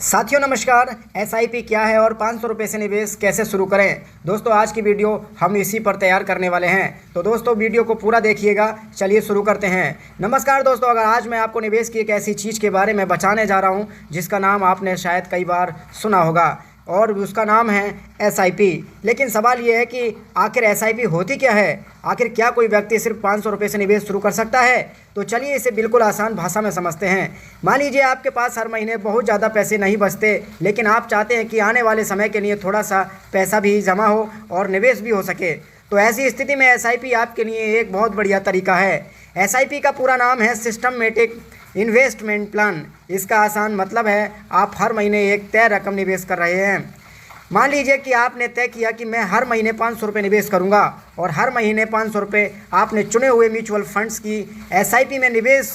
साथियों नमस्कार। एसआईपी क्या है और 500 रुपये से निवेश कैसे शुरू करें। दोस्तों आज की वीडियो हम इसी पर तैयार करने वाले हैं, तो दोस्तों वीडियो को पूरा देखिएगा। चलिए शुरू करते हैं। नमस्कार दोस्तों, अगर आज मैं आपको निवेश की एक ऐसी चीज़ के बारे में बताने जा रहा हूं जिसका नाम आपने शायद कई बार सुना होगा और उसका नाम है एसआईपी। लेकिन सवाल ये है कि आखिर एसआईपी होती क्या है। आखिर क्या कोई व्यक्ति सिर्फ 500 रुपये से निवेश शुरू कर सकता है? तो चलिए इसे बिल्कुल आसान भाषा में समझते हैं। मान लीजिए आपके पास हर महीने बहुत ज़्यादा पैसे नहीं बचते, लेकिन आप चाहते हैं कि आने वाले समय के लिए थोड़ा सा पैसा भी जमा हो और निवेश भी हो सके। तो ऐसी स्थिति में एसआईपी आपके लिए एक बहुत बढ़िया तरीका है। एसआईपी का पूरा नाम है सिस्टमैटिक इन्वेस्टमेंट प्लान। इसका आसान मतलब है आप हर महीने एक तय रकम निवेश कर रहे हैं। मान लीजिए कि आपने तय किया कि मैं हर महीने 500 रुपये निवेश करूंगा और हर महीने 500 रुपये आपने चुने हुए म्यूचुअल फंड्स की एसआईपी में निवेश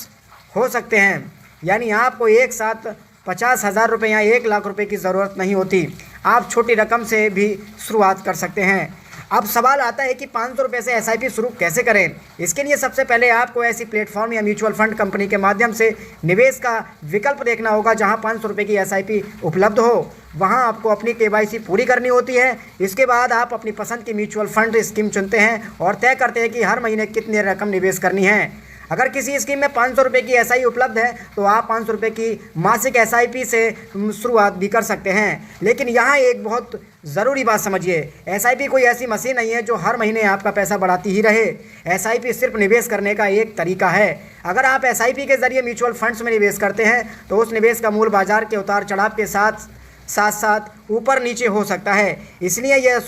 हो सकते हैं। यानी आपको एक साथ 50,000 रुपये या 1 लाख रुपये की ज़रूरत नहीं होती। आप छोटी रकम से भी शुरुआत कर सकते हैं। अब सवाल आता है कि 500 रुपये से एसआईपी शुरू कैसे करें। इसके लिए सबसे पहले आपको ऐसी प्लेटफॉर्म या म्यूचुअल फंड कंपनी के माध्यम से निवेश का विकल्प देखना होगा जहां 500 रुपये की एसआईपी उपलब्ध हो। वहां आपको अपनी केवाईसी पूरी करनी होती है। इसके बाद आप अपनी पसंद की म्यूचुअल फंड स्कीम चुनते हैं और तय करते हैं कि हर महीने कितनी रकम निवेश करनी है। अगर किसी स्कीम में 500 रुपये की एसआई उपलब्ध है तो आप 500 रुपये की मासिक एसआईपी से शुरुआत भी कर सकते हैं। लेकिन यहाँ एक बहुत ज़रूरी बात समझिए, एसआईपी कोई ऐसी मशीन नहीं है जो हर महीने आपका पैसा बढ़ाती ही रहे। एसआईपी सिर्फ निवेश करने का एक तरीका है। अगर आप एसआईपी के ज़रिए म्यूचुअल फंड्स में निवेश करते हैं तो उस निवेश का मूल बाजार के उतार चढ़ाव के साथ साथ ऊपर नीचे हो सकता है। इसलिए यह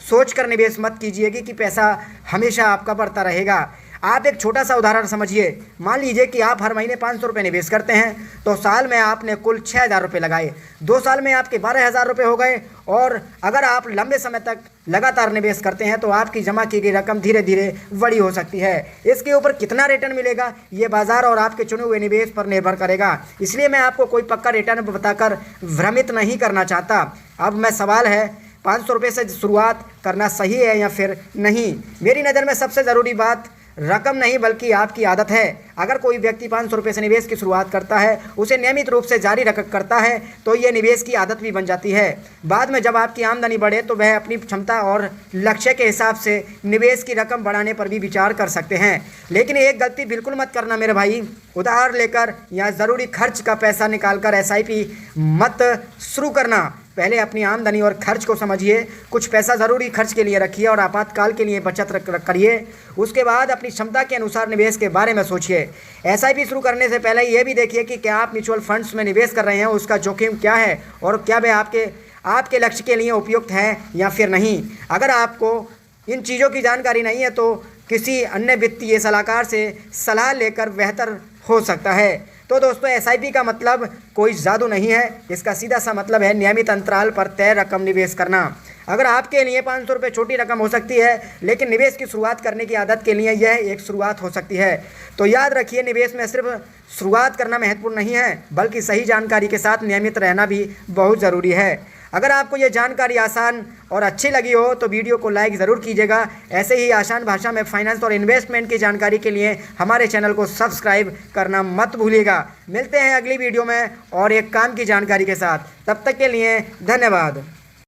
सोच कर निवेश मत कीजिएगा कि पैसा हमेशा आपका बढ़ता रहेगा। आप एक छोटा सा उदाहरण समझिए। मान लीजिए कि आप हर महीने 500 रुपये निवेश करते हैं तो साल में आपने कुल 6,000 रुपये लगाए। 2 साल में आपके 12,000 रुपये हो गए। और अगर आप लंबे समय तक लगातार निवेश करते हैं तो आपकी जमा की गई रकम धीरे धीरे बड़ी हो सकती है। इसके ऊपर कितना रिटर्न मिलेगा ये बाजार और आपके चुने हुए निवेश पर निर्भर करेगा। इसलिए मैं आपको कोई पक्का रिटर्न बताकर भ्रमित नहीं करना चाहता। अब मैं सवाल है 500 रुपये से शुरुआत करना सही है या फिर नहीं। मेरी नज़र में सबसे ज़रूरी बात रकम नहीं बल्कि आपकी आदत है। अगर कोई व्यक्ति 500 रुपये से निवेश की शुरुआत करता है, उसे नियमित रूप से जारी करता है तो ये निवेश की आदत भी बन जाती है। बाद में जब आपकी आमदनी बढ़े तो वह अपनी क्षमता और लक्ष्य के हिसाब से निवेश की रकम बढ़ाने पर भी विचार कर सकते हैं। लेकिन एक गलती बिल्कुल मत करना मेरे भाई, उधार लेकर या ज़रूरी खर्च का पैसा निकालकर एसआईपी मत शुरू करना। पहले अपनी आमदनी और खर्च को समझिए। कुछ पैसा ज़रूरी खर्च के लिए रखिए और आपातकाल के लिए बचत करिए। उसके बाद अपनी क्षमता के अनुसार निवेश के बारे में सोचिए। एसआईपी शुरू करने से पहले ये भी देखिए कि क्या आप म्यूचुअल फंड्स में निवेश कर रहे हैं, उसका जोखिम क्या है और क्या वह आपके लक्ष्य के लिए उपयुक्त है या फिर नहीं। अगर आपको इन चीज़ों की जानकारी नहीं है तो किसी अन्य वित्तीय सलाहकार से सलाह लेकर बेहतर हो सकता है। तो दोस्तों एसआईपी का मतलब कोई जादू नहीं है। इसका सीधा सा मतलब है नियमित अंतराल पर तय रकम निवेश करना। अगर आपके लिए 500 रुपये छोटी रकम हो सकती है, लेकिन निवेश की शुरुआत करने की आदत के लिए यह एक शुरुआत हो सकती है। तो याद रखिए, निवेश में सिर्फ शुरुआत करना महत्वपूर्ण नहीं है बल्कि सही जानकारी के साथ नियमित रहना भी बहुत ज़रूरी है। अगर आपको ये जानकारी आसान और अच्छी लगी हो तो वीडियो को लाइक ज़रूर कीजिएगा। ऐसे ही आसान भाषा में फाइनेंस और इन्वेस्टमेंट की जानकारी के लिए हमारे चैनल को सब्सक्राइब करना मत भूलिएगा। मिलते हैं अगली वीडियो में और एक काम की जानकारी के साथ। तब तक के लिए धन्यवाद।